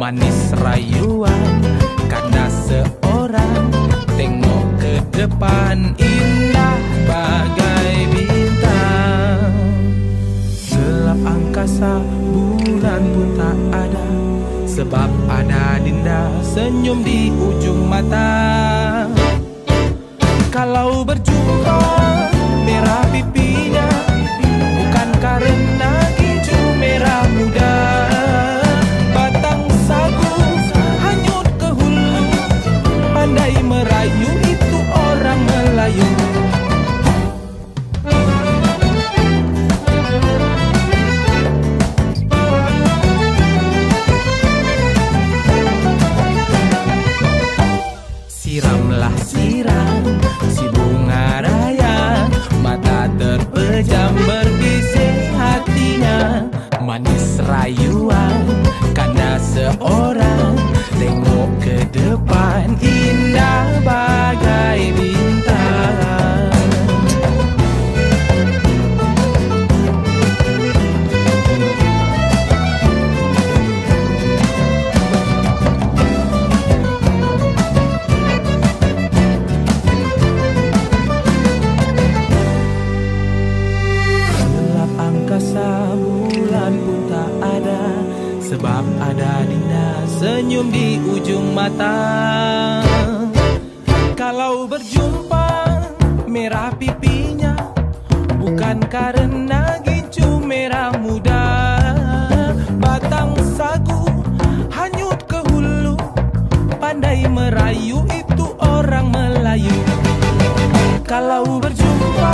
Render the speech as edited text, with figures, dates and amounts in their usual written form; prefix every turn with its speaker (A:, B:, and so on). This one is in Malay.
A: manis rayuan karena seorang. Tengok ke depan indah bagai bintang. Gelap angkasa bulan pun tak ada, sebab ada Dinda senyum di ujung mata. Kalau berjumpa merah pipinya, bukan karena hijau merah muda. Batang sagu hanyut ke hulu, pandai merayu itu orang Melayu. Siramlah siram si bunga raya, mata terpejam berbisik hatinya. Manis rayuan karena seorang. Tengok ke depan indah bagai bintang. Gelap angkasa bulan pun tak ada, sebab ada Dinda senyum di ujung mata. Kalau berjumpa merah pipinya, bukan karena gincu merah muda. Batang sagu hanyut ke hulu, pandai merayu itu orang Melayu. Kalau berjumpa